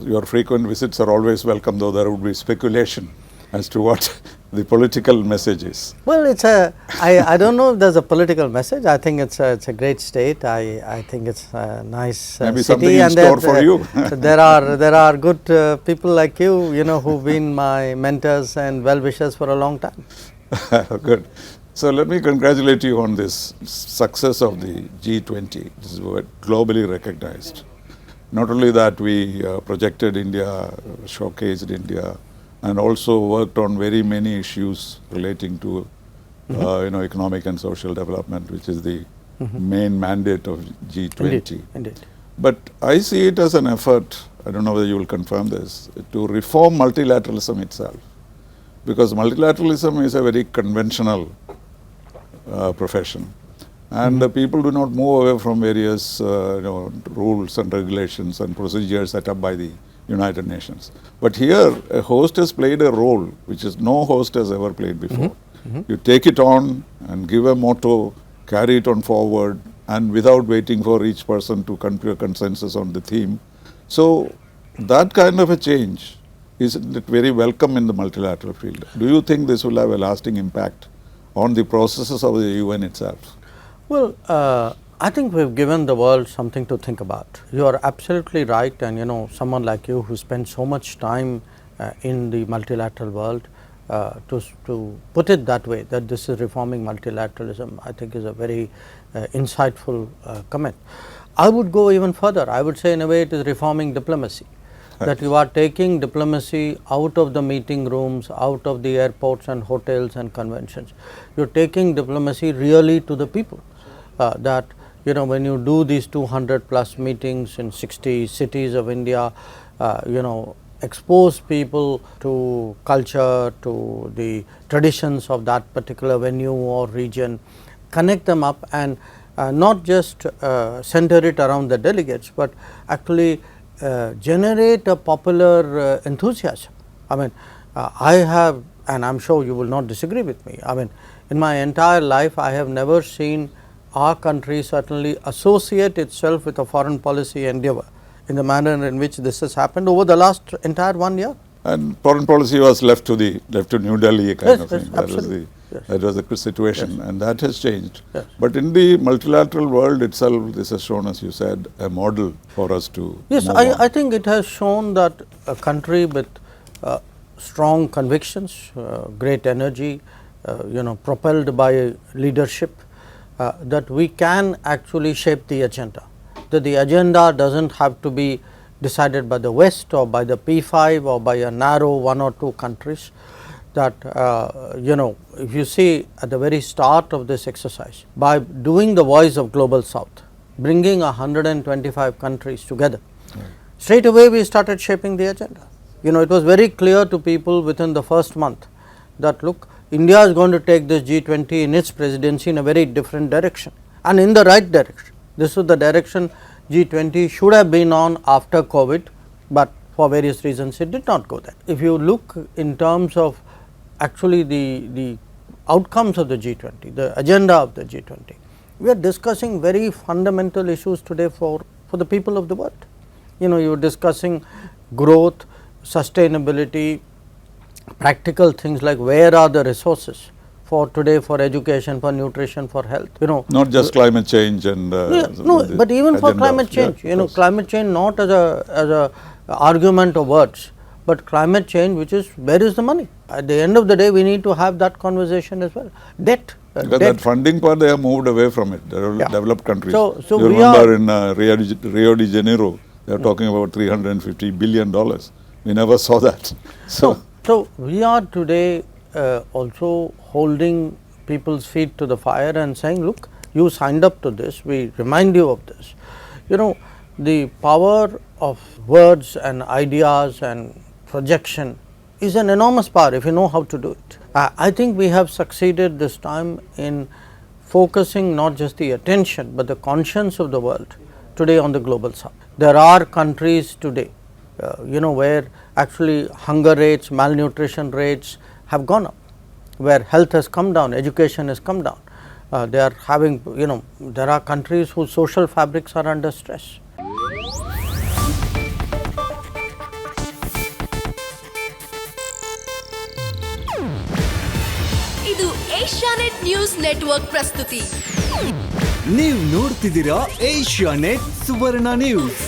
your frequent visits are always welcome, though there would be speculation as to what the political message is. Well, I don't know if there's a political message. I think it's a great state. I think it's a nice Maybe city, something in and store for you. there are good people like you, who've been my mentors and well-wishers for a long time. Good. So let me congratulate you on this success of the G20. This is globally recognized. Not only that, we projected India, showcased India, and also worked on very many issues relating to economic and social development, which is the main mandate of G20. Indeed. But I see it as an effort, I don't know whether you will confirm this, to reform multilateralism itself. Because multilateralism is a very conventional profession, and people do not move away from various rules and regulations and procedures set up by the United Nations. But here, a host has played a role which is no host has ever played before. You take it on and give a motto, carry it on forward, and without waiting for each person to come to a consensus on the theme. So that kind of a change is very welcome in the multilateral field. Do you think this will have a lasting impact on the processes of the UN itself? Well, I think we've given the world something to think about. You are absolutely right, and someone like you who spends so much time in the multilateral world, to put it that way, that this is reforming multilateralism, I think is a very insightful comment. I would go even further. I would say in a way it is reforming diplomacy. That you are taking diplomacy out of the meeting rooms, out of the airports and hotels and conventions. You are taking diplomacy really to the people. That when you do these 200 plus meetings in 60 cities of India, expose people to culture, to the traditions of that particular venue or region, connect them up, and not just center it around the delegates, but actually generate a popular enthusiasm. I mean, I have, and I am sure you will not disagree with me, I mean, in my entire life I have never seen our country certainly associate itself with a foreign policy endeavor in the manner in which this has happened over the last entire 1 year. And foreign policy was left to New Delhi kind of thing. That was the situation, and that has changed. But in the multilateral world itself, this has shown, as you said, a model for us to Yes, move on. I think it has shown that a country with strong convictions, great energy, propelled by leadership, that we can actually shape the agenda. That the agenda doesn't have to be decided by the West or by the P5 or by a narrow 1 or 2 countries. That if you see at the very start of this exercise, by doing the voice of Global South, bringing 125 countries together, straight away we started shaping the agenda. It was very clear to people within the first month that look, India is going to take this G20 in its presidency in a very different direction and in the right direction. This was the direction G20 should have been on after COVID, but for various reasons it did not go there. If you look in terms of actually the outcomes of the G20, the agenda of the G20, we are discussing very fundamental issues today for the people of the world. You are discussing growth, sustainability, practical things like where are the resources for today, for education, for nutrition, for health. Not just climate change and but even for climate change. Climate change not as a argument of words, but climate change, which is where is the money? At the end of the day, we need to have that conversation as well. Debt. Because that funding part, they have moved away from it. The developed countries. So you remember in Rio de Janeiro, they are talking about $350 billion. We never saw that. So we are today also holding people's feet to the fire and saying, look, you signed up to this, we remind you of this. The power of words and ideas and projection is an enormous power if you know how to do it. I think we have succeeded this time in focusing not just the attention, but the conscience of the world today on the Global South. There are countries today, where actually hunger rates, malnutrition rates have gone up, where health has come down, education has come down. They are having, there are countries whose social fabrics are under stress. ಇದು Asianet news network ಪ್ರಸ್ತುತಿ. ನೀವು ನೋಡ್ತಿದ್ದೀರಾ Asianet ಸುವರ್ಣ news.